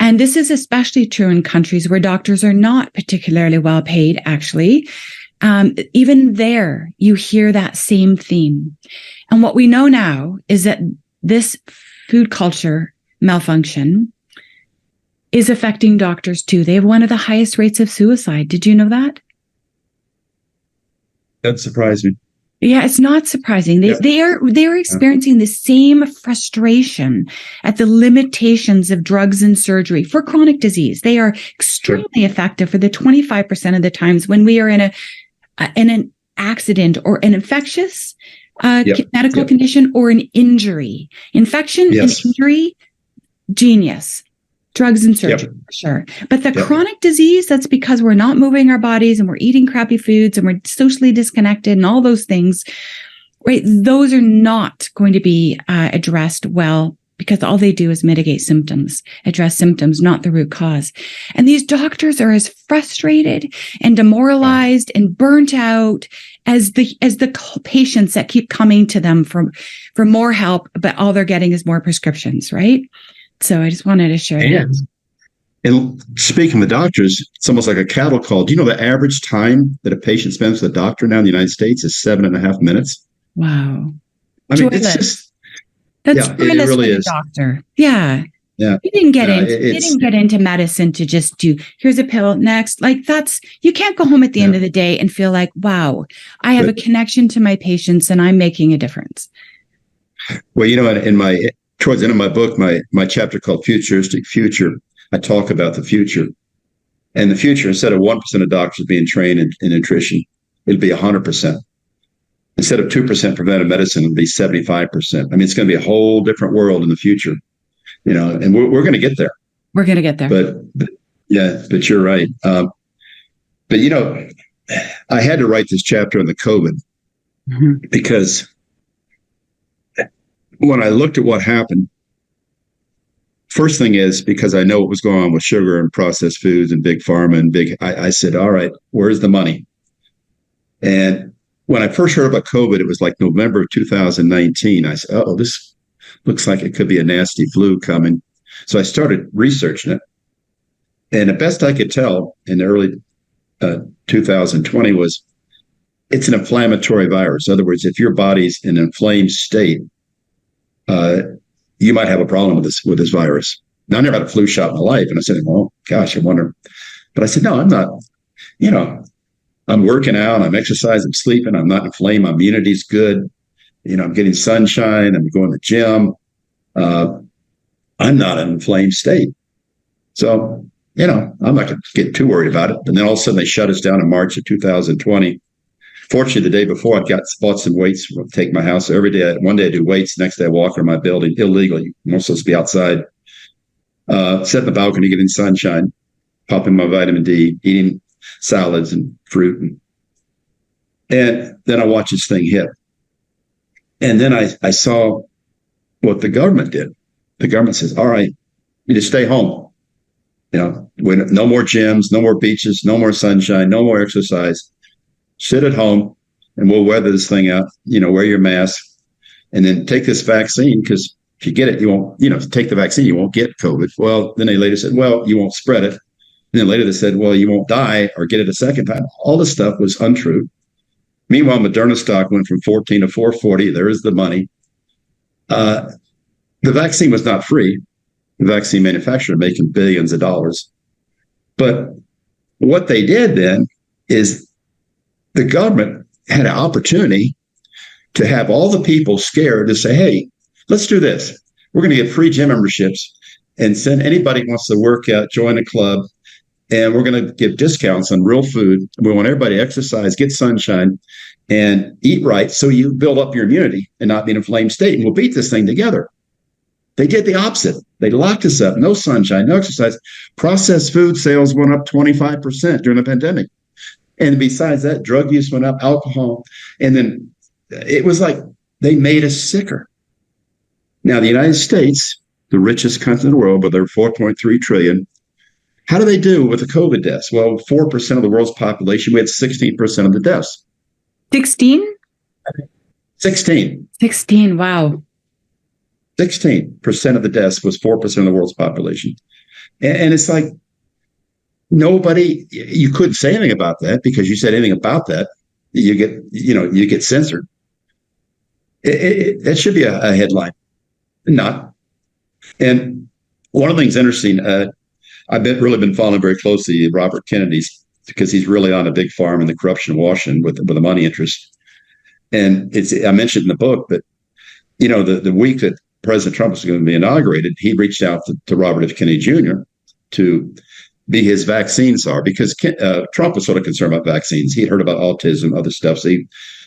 Speaker 1: And this is especially true in countries where doctors are not particularly well paid, actually. Even there, you hear that same theme. And what we know now is that this food culture malfunction is affecting doctors too. They have one of the highest rates of suicide. Did you know that?
Speaker 2: That surprised me.
Speaker 1: Yeah, it's not surprising. They are experiencing the same frustration at the limitations of drugs and surgery for chronic disease. They are extremely effective for the 25% of the times when we are in an accident or an infectious medical condition or an injury. Infection and injury, genius. Drugs and surgery, for sure. But the chronic disease, that's because we're not moving our bodies and we're eating crappy foods and we're socially disconnected and all those things, right? Those are not going to be addressed well, because all they do is mitigate symptoms, address symptoms, not the root cause. And these doctors are as frustrated and demoralized and burnt out as the patients that keep coming to them for more help, but all they're getting is more prescriptions, right? So I just wanted to share that.
Speaker 2: And speaking of the doctors, it's almost like a cattle call. Do you know the average time that a patient spends with a doctor now in the United States is 7.5 minutes?
Speaker 1: Wow.
Speaker 2: I mean, it's just,
Speaker 1: That's
Speaker 2: yeah, it
Speaker 1: joyless for
Speaker 2: really
Speaker 1: the
Speaker 2: is.
Speaker 1: doctor. Yeah.
Speaker 2: Yeah.
Speaker 1: You didn't get
Speaker 2: Yeah,
Speaker 1: into you didn't get into medicine to just do here's a pill next. Like that's you can't go home at the end of the day and feel like, wow, I have a connection to my patients and I'm making a difference.
Speaker 2: Well, in my towards the end of my book, my chapter called Futuristic Future, I talk about the future. And the future, instead of 1% of doctors being trained in nutrition, it'll be 100%. Instead of 2% preventive medicine, it'll be 75%. I mean, it's going to be a whole different world in the future, and we're going to get there.
Speaker 1: We're going to get there.
Speaker 2: But you're right. But, I had to write this chapter on the COVID because when I looked at what happened, first thing is because I know what was going on with sugar and processed foods and big pharma and I said, all right, where's the money? And when I first heard about COVID, it was like November of 2019. I said, oh, this looks like it could be a nasty flu coming. So I started researching it. And the best I could tell in the early 2020 was it's an inflammatory virus. In other words, if your body's in an inflamed state, you might have a problem with this virus. Now, I never had a flu shot in my life. And I said, oh, gosh, I wonder. But I said, no, I'm not, I'm working out, I'm exercising, I'm sleeping, I'm not inflamed, my immunity's good. I'm getting sunshine, I'm going to the gym. I'm not in an inflamed state. So, I'm not going to get too worried about it. And then all of a sudden they shut us down in March of 2020. Fortunately, the day before I bought some weights to take my house every day. One day I do weights, next day I walk around my building illegally. I'm supposed to be outside, sit in the balcony, getting sunshine, popping my vitamin D, eating salads and fruit. And then I watched this thing hit. And then I saw what the government did. The government says, all right, you just stay home. No more gyms, no more beaches, no more sunshine, no more exercise. Sit at home and we'll weather this thing out. Wear your mask and then take this vaccine because if you get it, you won't, if you take the vaccine, you won't get COVID. Well, then they later said, well, you won't spread it. And then later they said, well, you won't die or get it a second time. All this stuff was untrue. Meanwhile, Moderna stock went from 14 to 440. There is the money. The vaccine was not free. The vaccine manufacturer making billions of dollars. But what they did then is the government had an opportunity to have all the people scared to say, hey, let's do this. We're going to get free gym memberships and send anybody who wants to work out, join a club. And we're going to give discounts on real food. We want everybody to exercise, get sunshine, and eat right so you build up your immunity and not be in an inflamed state. And we'll beat this thing together. They did the opposite. They locked us up. No sunshine, no exercise. Processed food sales went up 25% during the pandemic. And besides that, drug use went up, alcohol. And then it was like they made us sicker. Now, the United States, the richest country in the world, with their 4.3 trillion, how do they do with the COVID deaths? Well, 4% of the world's population, we had 16% of the deaths.
Speaker 1: 16?
Speaker 2: 16.
Speaker 1: 16, wow.
Speaker 2: 16% of the deaths was 4% of the world's population. And it's like you couldn't say anything about that because you said anything about that, you get censored. That should be a headline. Not. And one of the things interesting, I've really been following very closely Robert Kennedy's because he's really on a big farm in the corruption of Washington with a money interest. And I mentioned in the book that, the week that President Trump was going to be inaugurated, he reached out to Robert F. Kennedy Jr. to be his vaccine czar because Trump was sort of concerned about vaccines. He'd heard about autism, other stuff. So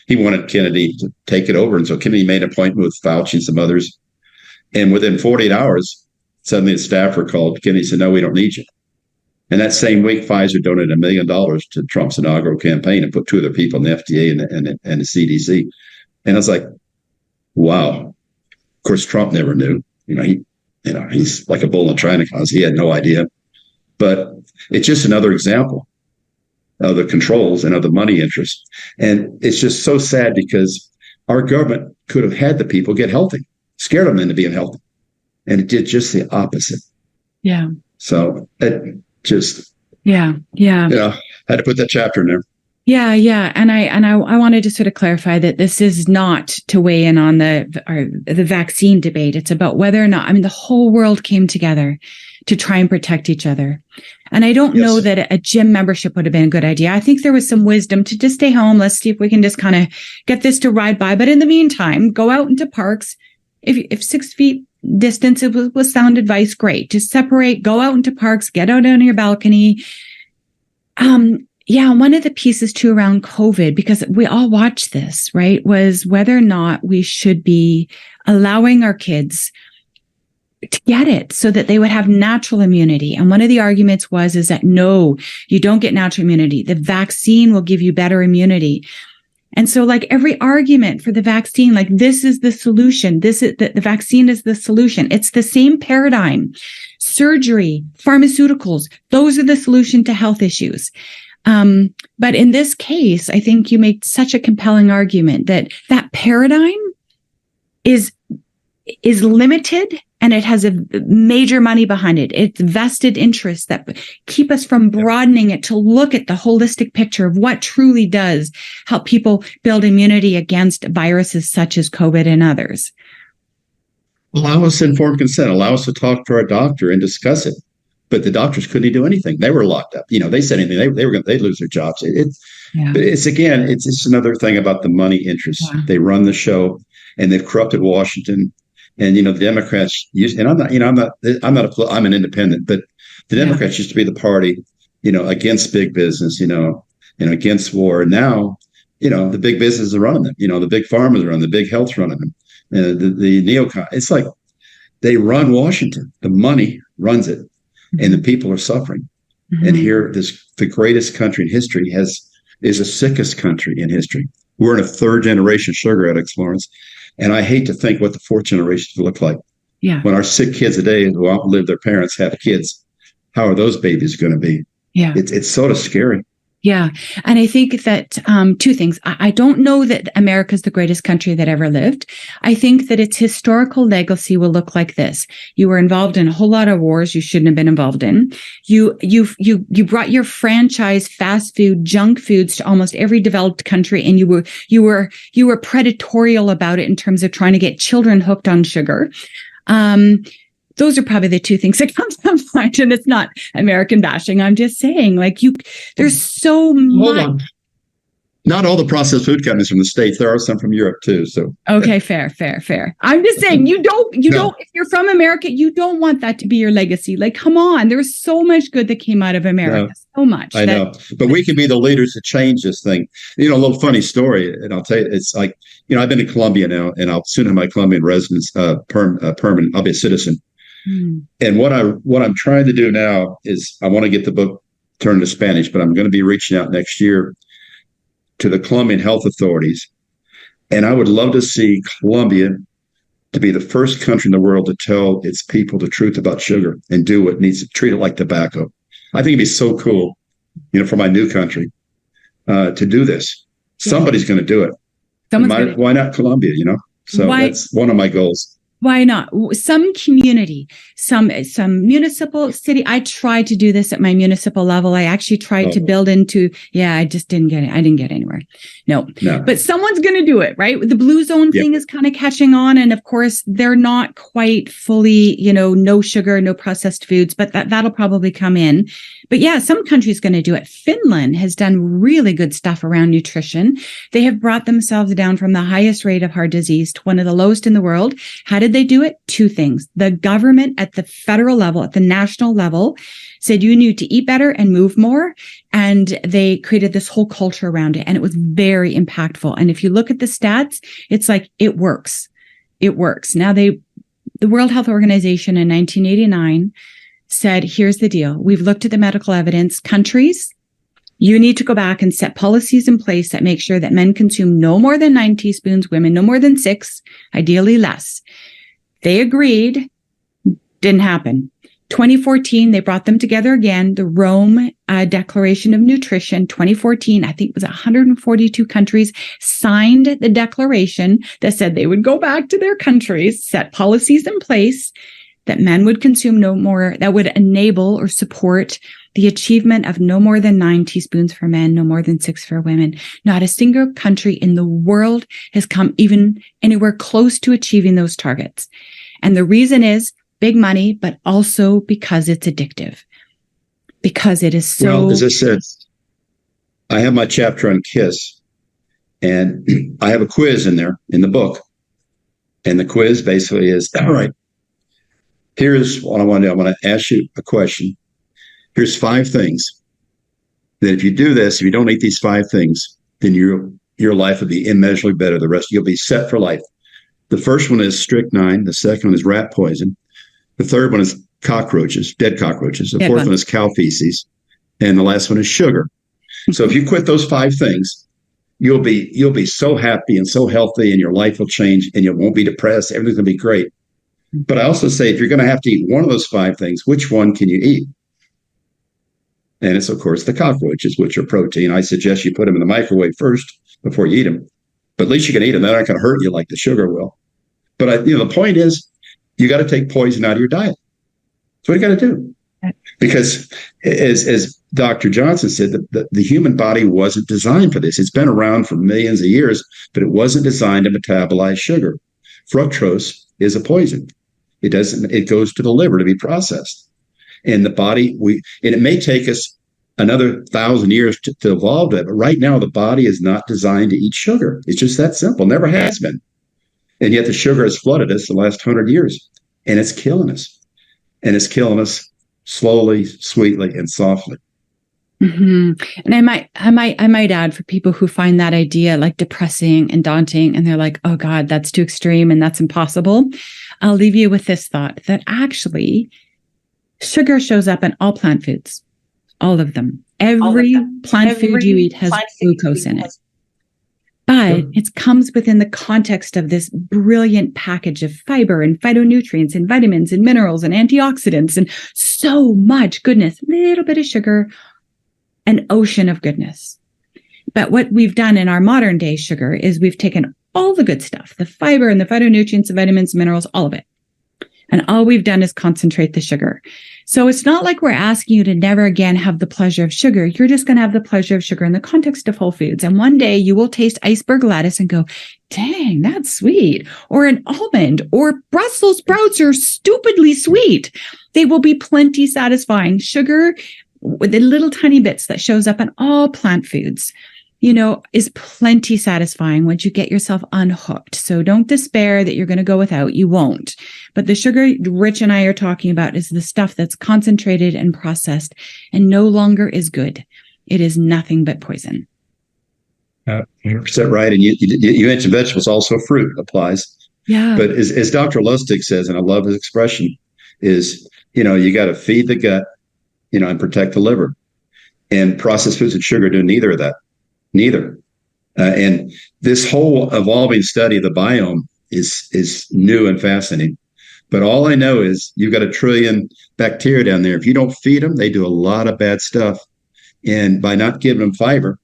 Speaker 2: he wanted Kennedy to take it over. And so Kennedy made an appointment with Fauci and some others. And within 48 hours, suddenly a staffer called Kennedy and said, no, we don't need you. And that same week, Pfizer donated $1 million to Trump's inaugural campaign and put two other people in the FDA and the CDC. And I was like, wow. Of course, Trump never knew. He's like a bull in a china closet. He had no idea. But it's just another example of the controls and of the money interest. And it's just so sad because our government could have had the people get healthy, scared them into being healthy. And it did just the opposite.
Speaker 1: Yeah.
Speaker 2: So it just,
Speaker 1: Yeah.
Speaker 2: had to put that chapter in there.
Speaker 1: Yeah. And I wanted to sort of clarify that this is not to weigh in on the vaccine debate. It's about whether or not, the whole world came together to try and protect each other. And I don't know that a gym membership would have been a good idea. I think there was some wisdom to just stay home. Let's see if we can just kind of get this to ride by. But in the meantime, go out into parks. If 6 feet distance was sound advice, great. Just separate, go out into parks, get out on your balcony. One of the pieces too around COVID, because we all watched this, right, was whether or not we should be allowing our kids to get it so that they would have natural immunity. And one of the arguments is that no, you don't get natural immunity. The vaccine will give you better immunity. And so like every argument for the vaccine, like this is the solution. This is the vaccine is the solution. It's the same paradigm. Surgery, pharmaceuticals, those are the solution to health issues. But in this case, I think you make such a compelling argument that paradigm is limited and it has a major money behind it. It's vested interests that keep us from broadening it to look at the holistic picture of what truly does help people build immunity against viruses such as COVID and others.
Speaker 2: Allow us informed consent. Allow us to talk to our doctor and discuss it. But the doctors couldn't do anything. They were locked up. They said anything. They'd lose their jobs. But it's another thing about the money interests. Yeah. They run the show, and they've corrupted Washington. And the Democrats and I'm an independent, but the Democrats used to be the party, against big business, against war. And now, the big businesses are running them. The big pharma are running, the big health's running them. The neocon. It's like they run Washington. The money runs it. And the people are suffering. Mm-hmm. And here, the greatest country in history is the sickest country in history. We're in a third generation sugar addicts, Florence. And I hate to think what the fourth generation will look like. Yeah. When our sick kids today who outlive their parents have kids, how are those babies going to be? Yeah. It's sort of scary.
Speaker 1: Yeah. And I think that two things. I don't know that America is the greatest country that ever lived. I think that its historical legacy will look like this. You were involved in a whole lot of wars you shouldn't have been involved in. You brought your franchise fast food, junk foods to almost every developed country, and you were predatorial about it in terms of trying to get children hooked on sugar. Those are probably the two things that come to mind. And it's not American bashing. I'm just saying, there's so much.
Speaker 2: Hold on. Not all the processed food companies from the States. There are some from Europe too. So
Speaker 1: okay, fair. I'm just saying you don't, if you're from America, you don't want that to be your legacy. Come on, there's so much good that came out of America. So much.
Speaker 2: I know. But we can be the leaders to change this thing. A little funny story, and I'll tell you, it's like, I've been to Colombia now, and I'll soon have my Colombian residence permanent. I'll be a citizen. And what I'm trying to do now is I want to get the book turned to Spanish, but I'm going to be reaching out next year to the Colombian health authorities. And I would love to see Colombia to be the first country in the world to tell its people the truth about sugar and do what needs to treat it like tobacco. I think it'd be so cool, for my new country to do this. Yeah. Somebody's going to do it. Why not Colombia, So that's one of my goals.
Speaker 1: Why not? Some community, some municipal city. I tried to do this at my municipal level. I actually tried to build into, I just didn't get it. I didn't get anywhere. No. But someone's going to do it, right? The blue zone thing is kind of catching on. And of course, they're not quite fully, no sugar, no processed foods, but that'll probably come in. But some countries going to do it. Finland has done really good stuff around nutrition. They have brought themselves down from the highest rate of heart disease to one of the lowest in the world. How did they do it? Two things. The government at the federal level, at the national level, said you need to eat better and move more. And they created this whole culture around it. And it was very impactful. And if you look at the stats, it's like, it works. It works. Now the World Health Organization in 1989 said, here's the deal. We've looked at the medical evidence. Countries, you need to go back and set policies in place that make sure that men consume no more than 9 teaspoons, women no more than 6, ideally less. They agreed. Didn't happen. 2014, they brought them together again. The Rome Declaration of Nutrition, 2014, I think it was 142 countries signed the declaration that said they would go back to their countries, set policies in place, that men would consume no more, that would enable or support the achievement of no more than 9 teaspoons for men, no more than 6 for women. Not a single country in the world has come even anywhere close to achieving those targets. And the reason is big money, but also because it's addictive. Because it is so...
Speaker 2: Well, as I said, I have my chapter on KISS, and I have a quiz in there in the book. And the quiz basically is, all right, here's what I want to do. I want to ask you a question. Here's 5 things that if you do this, if you don't eat these 5 things, then your life will be immeasurably better. The rest, you'll be set for life. The first one is strychnine. The second one is rat poison. The third one is cockroaches, dead cockroaches. The fourth one is cow feces. And the last one is sugar. So if you quit those 5 things, you'll be so happy and so healthy, and your life will change, and you won't be depressed. Everything's going to be great. But I also say, if you're going to have to eat one of those 5 things, which one can you eat? And it's, of course, the cockroaches, which are protein. I suggest you put them in the microwave first before you eat them. But at least you can eat them. They're not going to hurt you like the sugar will. But the point is, you got to take poison out of your diet. That's what you got to do. Because as Dr. Johnson said, the human body wasn't designed for this. It's been around for millions of years, but it wasn't designed to metabolize sugar. Fructose is a poison. It goes to the liver to be processed. And the body, and it may take us another 1,000 years to evolve that, but right now the body is not designed to eat sugar. It's just that simple. Never has been. And yet the sugar has flooded us the last 100 years, and it's killing us. And it's killing us slowly, sweetly, and softly.
Speaker 1: Mm-hmm. And I might add, for people who find that idea like depressing and daunting, and they're like, oh God, that's too extreme and that's impossible. I'll leave you with this thought that actually sugar shows up in all plant foods, all of them. Every plant food you eat has glucose in it. But it comes within the context of this brilliant package of fiber and phytonutrients and vitamins and minerals and antioxidants and so much goodness, a little bit of sugar, an ocean of goodness. But what we've done in our modern day sugar is we've taken all the good stuff, the fiber and the phytonutrients, the vitamins, minerals, all of it. And all we've done is concentrate the sugar. So it's not like we're asking you to never again have the pleasure of sugar. You're just going to have the pleasure of sugar in the context of whole foods. And one day you will taste iceberg lettuce and go, dang, that's sweet. Or an almond or Brussels sprouts are stupidly sweet. They will be plenty satisfying. Sugar, with the little tiny bits that shows up in all plant foods, is plenty satisfying once you get yourself unhooked. So don't despair that you're going to go without. You won't. But the sugar Rich and I are talking about is the stuff that's concentrated and processed and no longer is good. It is nothing but poison.
Speaker 2: 100% right. And you mentioned vegetables, also fruit applies.
Speaker 1: Yeah.
Speaker 2: But as Dr. Lustig says, and I love his expression, is, you got to feed the gut, and protect the liver. And processed foods and sugar do neither of that. Neither. And this whole evolving study of the biome is new and fascinating. But all I know is you've got 1 trillion bacteria down there. If you don't feed them, they do a lot of bad stuff. And by not giving them fiber,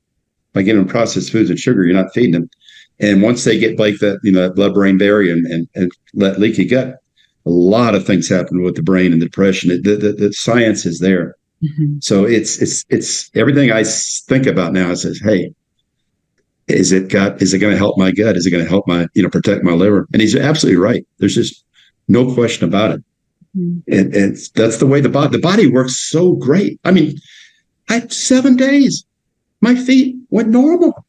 Speaker 2: by giving them processed foods and sugar, you're not feeding them. And once they get like that, that blood-brain barrier and let leaky gut, a lot of things happen with the brain and the depression. The science is there. Mm-hmm. So it's everything I think about now. I says, hey, is it going to help my gut? Is it going to help my, protect my liver? And he's absolutely right. There's just no question about it. Mm-hmm. And that's the way the body works so great. I mean, I had 7 days. My feet went normal.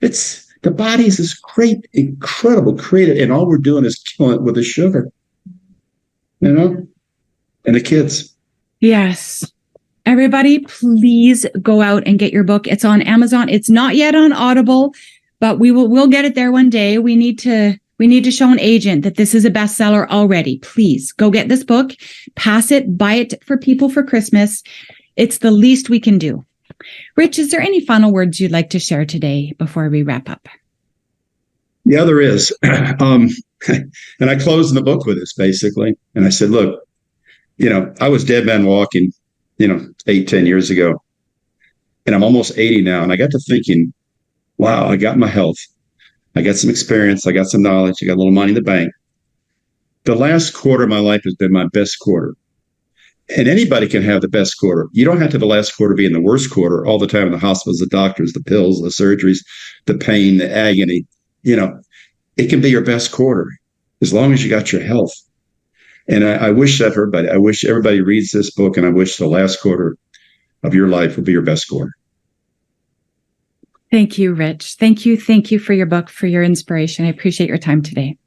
Speaker 2: The body is this great, incredible creative, and all we're doing is killing it with the sugar, and the kids.
Speaker 1: Yes. Everybody, please go out and get your book. It's on Amazon. It's not yet on Audible, but we'll get it there one day. We need to show an agent that this is a bestseller already. Please go get this book, pass it, buy it for people for Christmas. It's the least we can do. Rich, is there any final words you'd like to share today before we wrap up?
Speaker 2: Yeah, there is. And I closed in the book with this basically. And I said, look, I was dead man walking, 8-10 years ago, and I'm almost 80 now. And I got to thinking, wow, I got my health. I got some experience. I got some knowledge. I got a little money in the bank. The last quarter of my life has been my best quarter. And anybody can have the best quarter. You don't have to have the last quarter be in the worst quarter all the time in the hospitals, the doctors, the pills, the surgeries, the pain, the agony. It can be your best quarter as long as you got your health. And I wish that I wish everybody reads this book, and I wish the last quarter of your life will be your best quarter.
Speaker 1: Thank you, Rich. Thank you. Thank you for your book, for your inspiration. I appreciate your time today.